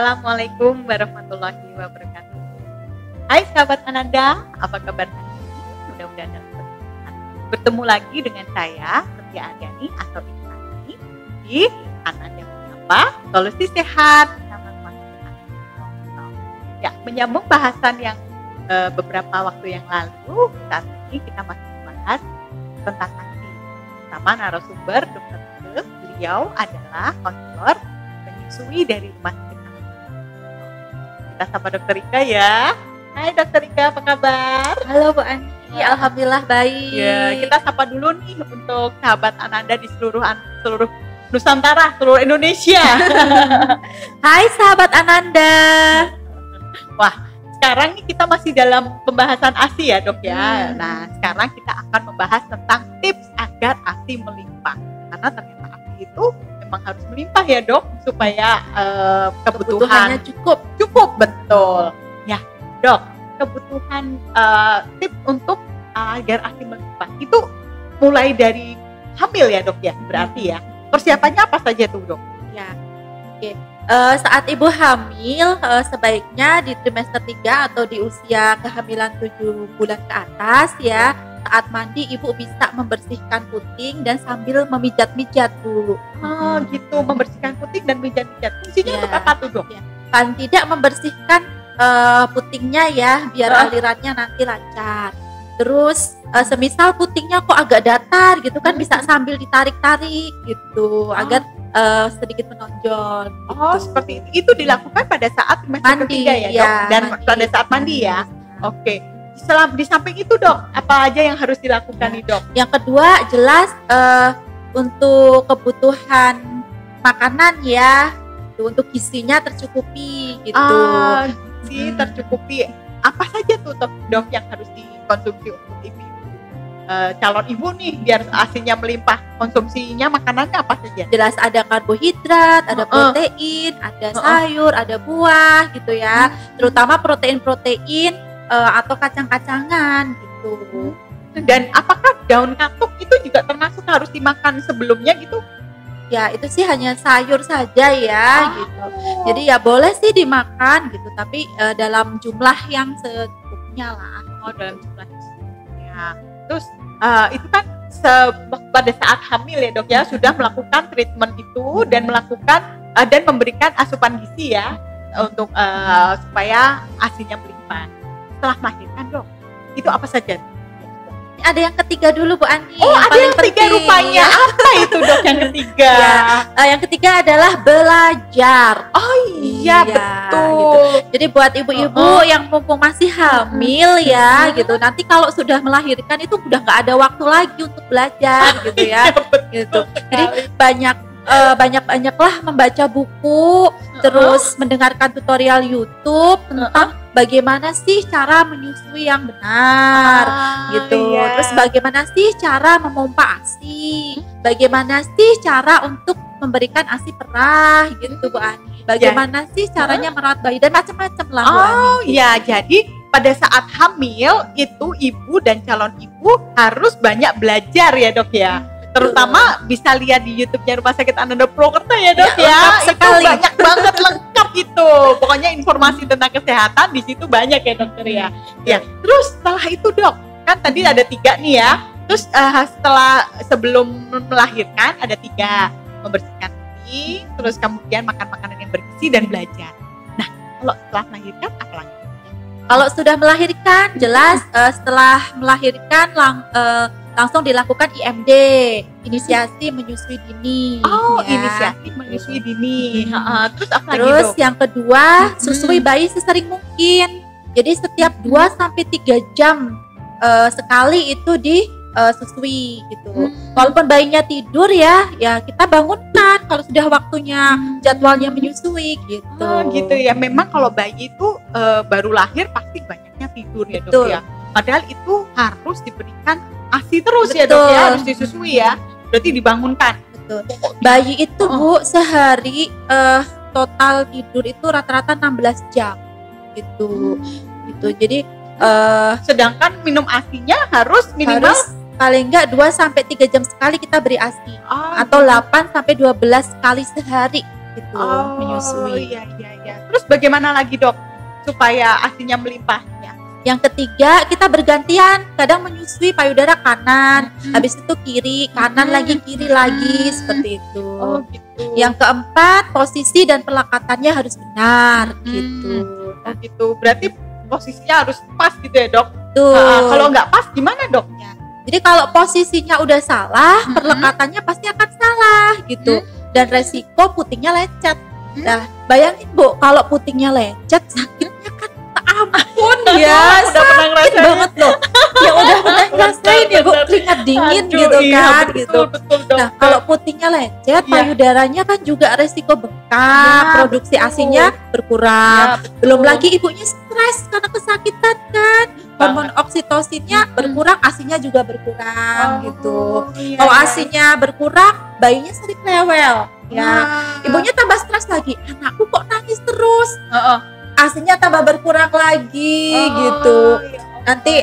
Assalamualaikum warahmatullahi wabarakatuh. Hai sahabat Ananda, apa kabar hari ini? Mudah-mudahan dalam keadaan. Bertemu lagi dengan saya, Setia Aryani atau Ikhani di Ananda Menyapa, Solusi Sehat bersama ya, menyambung bahasan yang beberapa waktu yang lalu. Saat ini kita masih membahas tentang ASI sama narasumber Dr. Ike. Beliau adalah konselor menyusui dari rumah sakit. Kita sapa Dr. Ike ya. Hai Dr. Ike, apa kabar? Halo Bu Ani, alhamdulillah baik. Ya, kita sapa dulu nih untuk sahabat Ananda di seluruh Nusantara, seluruh Indonesia. Hai sahabat Ananda. Wah, sekarang nih kita masih dalam pembahasan ASI ya dok ya. Nah, sekarang kita akan membahas tentang tips agar ASI melimpah. Karena ternyata ASI itu memang harus melimpah ya dok, supaya kebutuhannya cukup betul. Ya dok, kebutuhan tips untuk agar ASI melimpah itu mulai dari hamil ya dok ya, berarti ya. Persiapannya apa saja tuh dok? Ya, oke. Saat ibu hamil sebaiknya di trimester 3 atau di usia kehamilan 7 bulan ke atas ya, saat mandi ibu bisa membersihkan puting dan sambil memijat-mijat Bu. Oh gitu, membersihkan puting dan mijat-mijat. Fungsinya untuk apa tuh dok? Ya. Paling tidak membersihkan putingnya ya, biar alirannya nanti lancar. Terus semisal putingnya kok agak datar gitu kan, bisa sambil ditarik-tarik gitu agar sedikit menonjol gitu. Oh seperti itu. Itu dilakukan pada saat trimester ketiga ya dok? Dan pada saat mandi ya? Oke. Di samping itu dok, apa aja yang harus dilakukan nih dok? Yang kedua jelas untuk kebutuhan makanan ya, untuk gizinya tercukupi gitu. Gizi tercukupi. Apa saja tuh dok yang harus dikonsumsi untuk ibu? Calon ibu nih biar ASINya melimpah, konsumsinya makanannya apa saja? Jelas ada karbohidrat, ada protein, ada sayur, ada buah gitu ya. Terutama protein-protein atau kacang-kacangan gitu. Dan apakah daun katuk itu juga termasuk harus dimakan sebelumnya gitu? Ya itu sih hanya sayur saja ya gitu. Jadi ya boleh sih dimakan gitu, tapi dalam jumlah yang secukupnya lah. Oh dalam jumlah secukupnya. Terus itu kan pada saat hamil ya dok ya, sudah melakukan treatment itu dan melakukan dan memberikan asupan gizi ya untuk supaya ASINya melimpah. Setelah melahirkan dok, itu apa saja? Ada yang ketiga dulu Bu Ani. Oh ada yang ketiga penting. Rupanya apa itu dok yang ketiga? Ya, yang ketiga adalah belajar. Oh iya betul. Gitu. Jadi buat ibu-ibu yang mumpung masih hamil ya gitu, nanti kalau sudah melahirkan itu udah nggak ada waktu lagi untuk belajar gitu ya. Gitu. Jadi banyak-banyaklah membaca buku, terus mendengarkan tutorial YouTube tentang bagaimana sih cara menyusui yang benar gitu. Iya. Terus bagaimana sih cara memompa ASI, bagaimana sih cara untuk memberikan ASI perah gitu Bu Ani, bagaimana sih caranya merawat bayi dan macam-macam lah Bu Ani. Oh ya, jadi pada saat hamil itu ibu dan calon ibu harus banyak belajar ya dok ya. Terutama bisa lihat di YouTube-nya Rumah Sakit Ananda Purwokerto ya dok ya. Itu banyak banget lengkap itu. Pokoknya informasi tentang kesehatan di situ banyak ya dokter ya. Ya. Terus setelah itu dok, kan tadi ada 3 nih ya. Terus sebelum melahirkan ada 3, membersihkan puting, terus kemudian makan makanan yang bergizi dan belajar. Nah kalau setelah melahirkan apa lagi? Kalau sudah melahirkan jelas setelah melahirkan langsung dilakukan IMD, inisiasi menyusui dini. Oh, ya. Inisiasi menyusui dini. Terus apa lagi? Terus yang kedua, susui bayi sesering mungkin. Jadi setiap 2-3 jam sekali itu disusui gitu. Walaupun bayinya tidur ya kita bangunkan kalau sudah waktunya jadwalnya menyusui gitu. Oh, gitu ya. Memang kalau bayi itu baru lahir pasti banyaknya tidur ya dok ya. Padahal itu harus diberikan ASI terus ya dok ya, harus disusui ya. Berarti dibangunkan. Betul. Bayi itu Bu sehari total tidur itu rata-rata 16 jam gitu. Gitu. Jadi sedangkan minum ASI-nya harus minimal paling enggak 2-3 jam sekali kita beri ASI. Atau 8-12 kali sehari gitu menyusui. Iya. Terus bagaimana lagi dok supaya ASINya melimpahnya? Yang ketiga, kita bergantian, kadang menyusui payudara kanan, habis itu kiri, kanan lagi, kiri lagi, seperti itu. Oh gitu. Yang keempat, posisi dan pelekatannya harus benar, gitu. Oh gitu. Berarti posisinya harus pas gitu ya dok? Tuh. Kalau nggak pas gimana doknya? Jadi kalau posisinya udah salah, perlekatannya pasti akan salah, gitu. Dan resiko putingnya lecet. Nah, bayangin Bu, kalau putingnya lecet, sakitnya kan ampun ya, udah pernah sakit ngerasain banget loh. Ya udah pernah ngerasain ya Bu, keringat dingin gitu iya, kan, betul, gitu. Betul, dokter. Nah, kalau putingnya lecet, payudaranya kan juga resiko bengkak, produksi ASINya berkurang. Belum lagi ibunya stres karena kesakitan kan. Hormon oksitosinnya berkurang, ASINya juga berkurang gitu. Kalau ASINnya berkurang, bayinya sering rewel. Ya, ibunya tambah stres lagi. Anakku kok nangis terus? ASINnya tambah berkurang lagi gitu. Nanti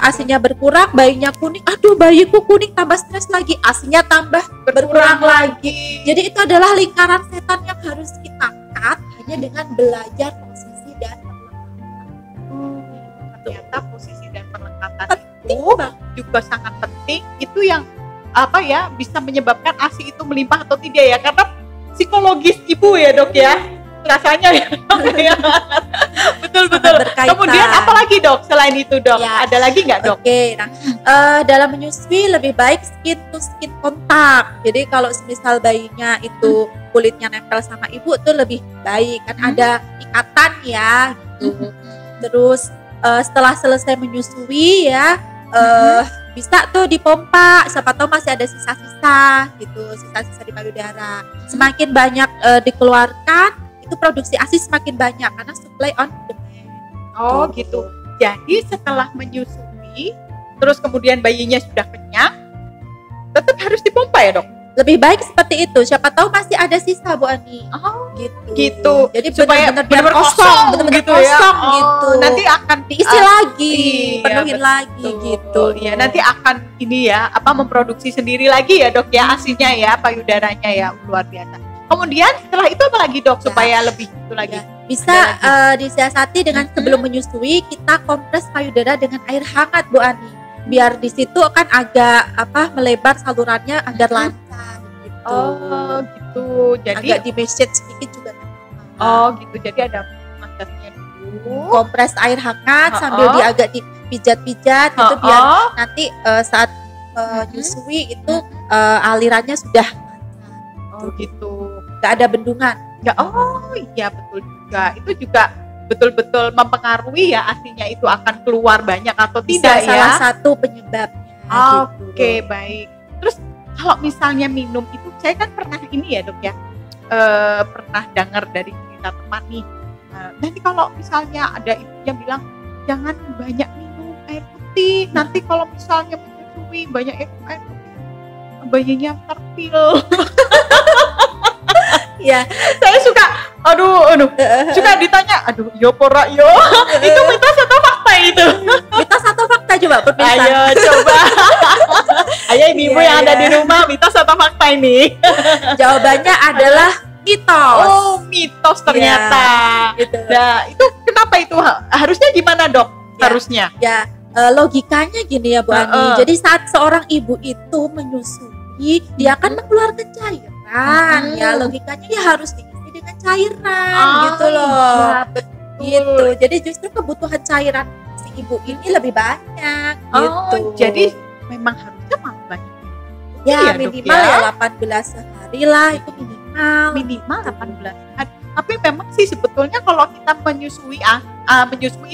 ASINnya berkurang, bayinya kuning. Aduh, bayiku kuning, tambah stres lagi. ASINnya tambah berkurang lagi. Jadi itu adalah lingkaran setan yang harus kita cut hanya dengan belajar posisi dan ternyata posisi dan penekatan itu juga sangat penting. Itu yang apa ya, bisa menyebabkan ASI itu melimpah atau tidak ya, karena psikologis ibu ya dok ya, rasanya ya. Betul. Kemudian apa lagi dok selain itu dok? Ya. Ada lagi nggak dok? Oke, nah dalam menyusui lebih baik skin to skin kontak. Jadi kalau misal bayinya itu kulitnya nempel sama ibu tuh lebih baik, kan ada ikatan ya gitu. Terus setelah selesai menyusui ya bisa tuh dipompa, siapa tahu masih ada sisa-sisa gitu, sisa-sisa di payudara. Semakin banyak dikeluarkan, itu produksi ASI semakin banyak karena supply on demand. Oh gitu. Jadi setelah menyusui, terus kemudian bayinya sudah kenyang, tetap harus dipompa ya dok? Lebih baik seperti itu, siapa tahu masih ada sisa Bu Ani. Oh gitu. Jadi supaya benar-benar kosong, benar-benar gitu kosong ya. gitu. Nanti akan diisi lagi, iya, penuhin lagi gitu. Ya, nanti akan ini ya, memproduksi sendiri lagi ya dok ya, ASINya ya, payudaranya ya, luar biasa. Kemudian setelah itu apa lagi dok supaya lebih itu lagi? Bisa disiasati dengan sebelum menyusui kita kompres payudara dengan air hangat Bu Ani. Biar di situ kan agak melebar salurannya agar lancar gitu. Oh gitu. Jadi agak di massage sedikit juga. Oh gitu. Jadi ada masasnya dulu. Kompres air hangat sambil dia agak dipijat-pijat gitu biar nanti saat nyusui itu alirannya sudah lancar. Oh gitu. Gak ada bendungan. Ya, oh iya betul juga. Itu juga betul-betul mempengaruhi ya ASINya itu akan keluar banyak atau tidak ya? Salah satu penyebabnya. Oke, baik. Terus kalau misalnya minum itu, saya kan pernah ini ya dok ya, pernah dengar dari cerita teman nih. Nanti kalau misalnya ada ibunya bilang jangan banyak minum air putih. Nanti kalau misalnya menyusui banyak air putih, bayinya terpil. Ya, saya suka suka ditanya, yo pora yo. Itu mitos atau fakta itu? Mitos atau fakta coba pemirsa? Ayo coba. Ayo ibu-ibu yang ada di rumah, mitos atau fakta ini? Jawabannya adalah mitos. Oh, mitos ternyata. Ya, gitu. Nah, itu kenapa itu? Harusnya gimana dok? Harusnya? Ya, logikanya gini ya Bu Ani. Jadi saat seorang ibu itu menyusui, dia akan mengeluarkan cairan. Ya logikanya ya harus diisi dengan cairan gitu loh. Iya, gitu. Jadi justru kebutuhan cairan si ibu ini lebih banyak gitu. Jadi memang harusnya banyak. Ya minimal ya 18 sehari lah itu minimal 18 hari. Tapi memang sih sebetulnya kalau kita menyusui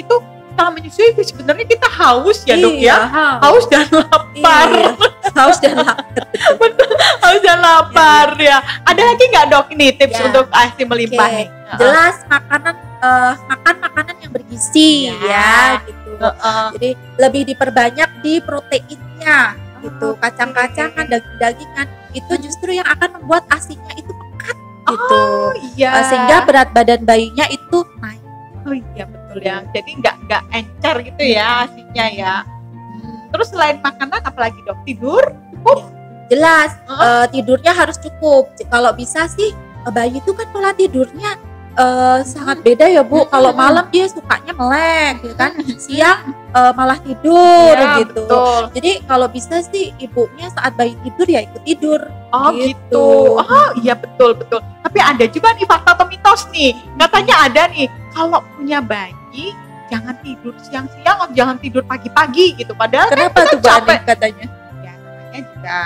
itu, kalau menyusui sebenarnya kita haus ya dok ya, haus dan lapar. Haus dan lapar. Betul, haus dan lapar ya. Ada lagi nggak dok ini tips untuk ASI melimpah nih? Jelas makan makanan yang bergizi ya gitu. Jadi lebih diperbanyak di proteinnya gitu, kacang-kacangan, daging-dagingan itu justru yang akan membuat ASINya itu pekat gitu. Sehingga berat badan bayinya itu naik. Oh iya betul ya. Jadi nggak encer gitu ya ASINya ya. Terus selain makanan apalagi dok? Tidur cukup? Jelas tidurnya harus cukup. Kalau bisa sih bayi itu kan pola tidurnya sangat beda ya Bu. Kalau malam dia sukanya melek, ya kan? Siang malah tidur Ya, gitu. betul. Jadi kalau bisa sih ibunya saat bayi tidur ya ikut tidur. Oh gitu. Oh iya betul. Tapi ada juga nih fakta atau mitos nih. Katanya ada nih, kalau punya bayi jangan tidur siang-siang atau jangan tidur pagi-pagi gitu. Padahal Kenapa kan tuh kita Bu Ani capek. katanya? Ya namanya juga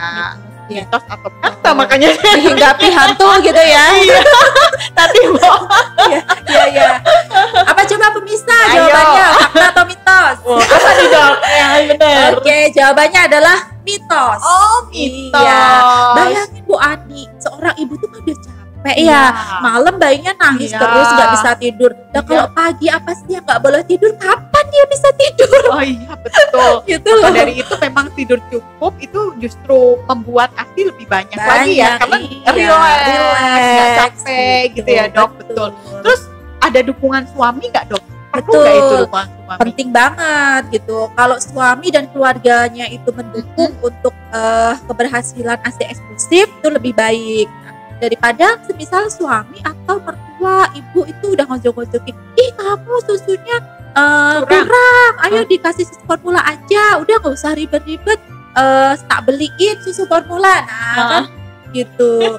Iya. mitos atau fakta makanya. Dihinggapi hantu gitu ya. Iya. Tadi mau. Iya. Apa coba pemirsa Ayo. jawabannya? Fakta atau mitos? Apa nih dok? Yang benar. Oke, jawabannya adalah mitos. Oh mitos. Iya. Bayangin Bu Ani, seorang ibu tuh kan udah capek Iya. ya. Malam bayinya nangis Iya. terus nggak bisa tidur. Nah Iya. kalau pagi apa sih yang nggak boleh tidur? Kapan dia bisa tidur? Oh iya betul. Gitu Maka loh. dari itu memang tidur cukup itu justru membuat ASI lebih banyak lagi ya, karena iya, relax, nggak capek gitu ya dok, betul. Terus ada dukungan suami nggak dok? Perlu Betul. nggak itu dukungan suami? penting banget gitu. Kalau suami dan keluarganya itu mendukung untuk keberhasilan ASI eksklusif itu lebih baik. Nah, daripada semisal suami atau mertua ibu itu udah ngojok-ngojokin, ih kamu susunya kurang, ayo dikasih susu formula aja, udah nggak usah ribet-ribet, tak beliin susu formula, nah kan gitu.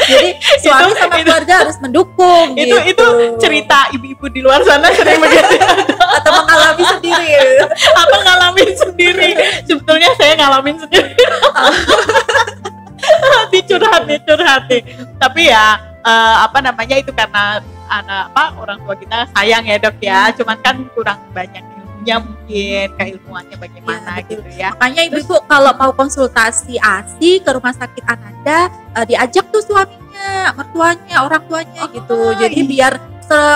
Jadi suami sama itu- keluarga harus mendukung itu gitu. cerita ibu-ibu di luar sana sering begitu Atau mengalami sendiri. atau ngalamin sendiri. Sebetulnya saya ngalamin sendiri. Curhat nih. Tapi ya apa namanya itu karena orang tua kita sayang ya dok ya. Cuman kan kurang banyak ilmunya mungkin, keilmuannya bagaimana Iya, betul. gitu ya. Makanya ibu-ibu kalau mau konsultasi ASI ke Rumah Sakit Ananda, diajak tuh suaminya, mertuanya, orang tuanya gitu. Jadi iya. biar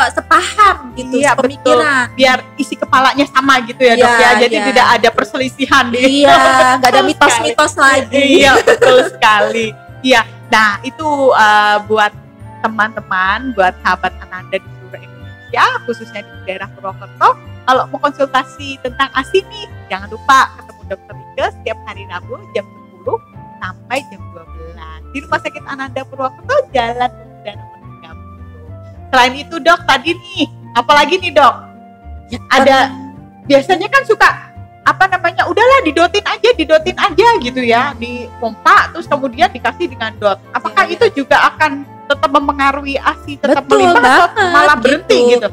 sepaham gitu, Iya, pemikiran. Biar isi kepalanya sama gitu ya dok Iya, ya. Jadi iya. tidak ada perselisihan di Iya, nggak ada Betul mitos-mitos lagi. Iya betul sekali. Iya. Nah itu buat teman-teman, buat sahabat Ananda di seluruh Indonesia, khususnya di daerah Purwokerto, kalau mau konsultasi tentang ASI nih, jangan lupa ketemu Dokter Ike setiap hari Rabu jam 10 sampai jam 12 di Rumah Sakit Ananda Purwokerto, Jalan Pemuda nomor 30. Selain itu dok, tadi nih, apalagi nih dok? Ada biasanya kan suka udahlah didotin aja gitu ya, dipompa terus kemudian dikasih dengan dot. Apakah Iya. itu juga akan tetap mempengaruhi ASI tetap Betul melimpah atau banget, malah berhenti gitu?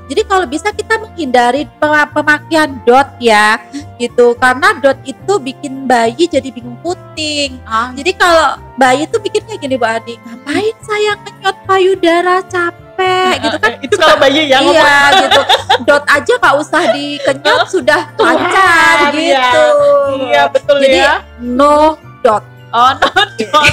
Jadi kalau bisa kita menghindari pemakaian dot ya gitu, karena dot itu bikin bayi jadi bingung puting. Jadi kalau bayi tuh pikirnya gini Bu Adi, ngapain saya ngenyot payudara capek gitu kan? Itu kalau bayi yang Iya gitu, dot aja nggak usah dikenyot sudah lancar Iya. gitu. Iya betul Jadi ya. no dot. Oh no dot.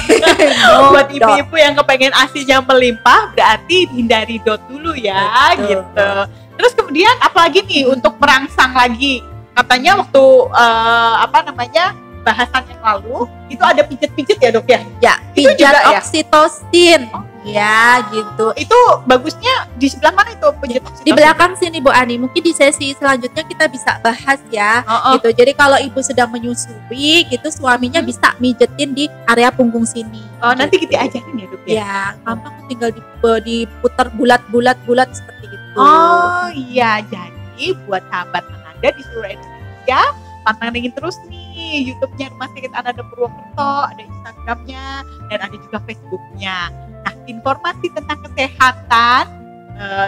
No Buat dot. ibu-ibu yang kepengen ASINya melimpah berarti hindari dot dulu ya. Betul. Gitu. Terus kemudian apalagi nih untuk merangsang lagi, katanya waktu bahasan yang lalu itu ada pijet-pijet ya dok ya. Ya, Itu pijat juga ya? oksitosin. Ya gitu. Itu bagusnya di sebelah mana itu pijet oksitosin? Di belakang sini Bu Ani, mungkin di sesi selanjutnya kita bisa bahas ya. Oh, Gitu. Jadi kalau ibu sedang menyusui gitu, suaminya bisa mijetin di area punggung sini. nanti Gitu. kita ajarin ya dok ya. Ya, gampang tinggal diputar bulat-bulat seperti itu. Oh iya, jadi buat sahabat Ananda di seluruh Indonesia, pantengin terus nih YouTube-nya Rumah Sakit Ananda Purwokerto, ada Instagram-nya, dan ada juga Facebook-nya. Nah, informasi tentang kesehatan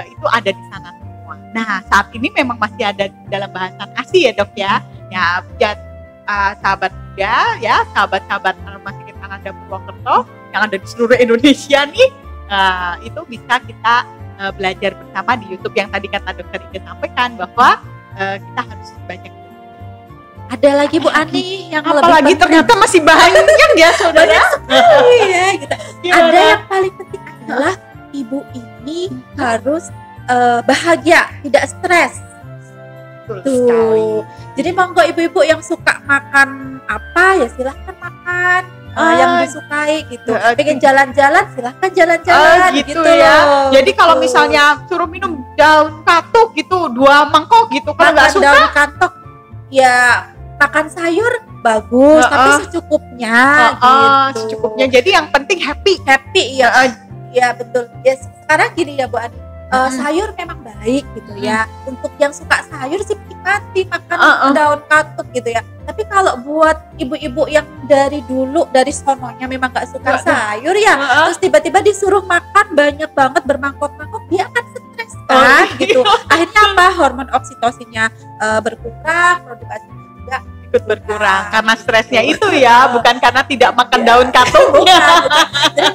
itu ada di sana semua. Nah, saat ini memang masih ada dalam bahasan ASI ya dok ya. Ya, buat sahabat muda ya, sahabat-sahabat Rumah Sakit Ananda Purwokerto yang ada di seluruh Indonesia nih, itu bisa kita belajar bersama di YouTube yang tadi kata dokter Ike sampaikan bahwa kita harus banyak. Ada lagi Bu Ani yang Apalagi lebih ternyata masih banyak ya saudara. ya, gitu. Gimana? Ada yang paling penting adalah ibu ini harus bahagia, tidak stres. Betul Tuh. sekali. Jadi monggo ibu-ibu yang suka makan apa ya silahkan makan yang disukai gitu. Pengen jalan-jalan silahkan jalan-jalan gitu ya. loh. Jadi kalau Gitu. misalnya suruh minum daun katuk gitu 2 mangkok gitu, kalau nggak makan suka daun kantok ya makan sayur bagus tapi secukupnya gitu. secukupnya. Jadi yang penting happy. Happy ya. Ya betul. Ya sekarang gini ya Bu Ani, sayur memang baik gitu ya. Untuk yang suka sayur sih nikmati makan daun katuk gitu ya. Tapi kalau buat ibu-ibu yang dari dulu dari sononya memang gak suka sayur ya, terus tiba-tiba disuruh makan banyak banget bermangkok-mangkok, dia akan stres kan gitu. Akhirnya apa? Hormon oksitosinnya berkurang, produksi juga ikut berkurang karena stresnya itu ya, bukan karena tidak makan daun katungnya. Jadi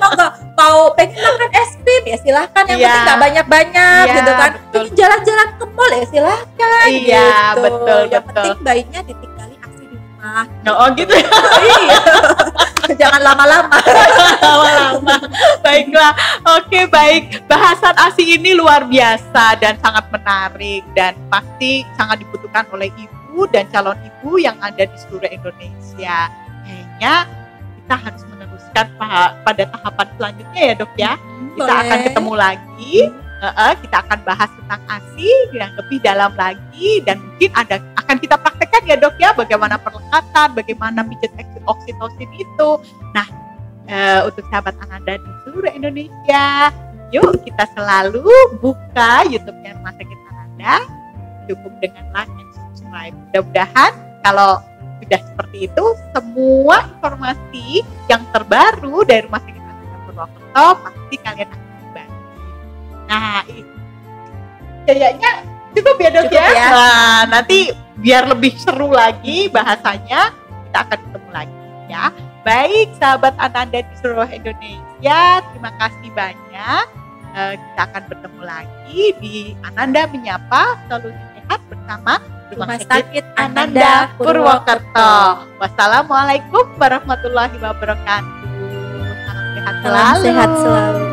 mau pengen makan es krim ya silahkan, yang penting nggak banyak-banyak gitu kan. Pengen jalan-jalan ke mall ya silahkan gitu. Betul, yang penting bayinya ditinggali ASI di rumah. Oh gitu ya. Jangan lama-lama. Baiklah, oke, baik. Bahasan ASI ini luar biasa dan sangat menarik dan pasti sangat dibutuhkan oleh ibu dan calon ibu yang ada di seluruh Indonesia. Kayaknya kita harus meneruskan pada tahapan selanjutnya ya dok ya. Kita akan ketemu lagi, kita akan bahas tentang ASI yang lebih dalam lagi dan mungkin akan kita praktekkan ya dok ya, bagaimana perlekatan, bagaimana pijat oksitosin itu. Nah, untuk sahabat Ananda di seluruh Indonesia, yuk kita selalu buka YouTube-nya Rumah Sakit Ananda, cukup dengan like and subscribe. Mudah-mudahan kalau sudah seperti itu, semua informasi yang terbaru dari Rumah Sakit Ananda Purwokerto pasti kalian akan dibantu. Nah, kayaknya cukup ya dok ya. Nah, nanti biar lebih seru lagi bahasanya, kita akan ketemu lagi ya. Baik sahabat Ananda di seluruh Indonesia, terima kasih banyak. Kita akan bertemu lagi di Ananda Menyapa, solusi sehat bersama Rumah Sakit Ananda Purwokerto. Wassalamualaikum warahmatullahi wabarakatuh. Salam sehat selalu.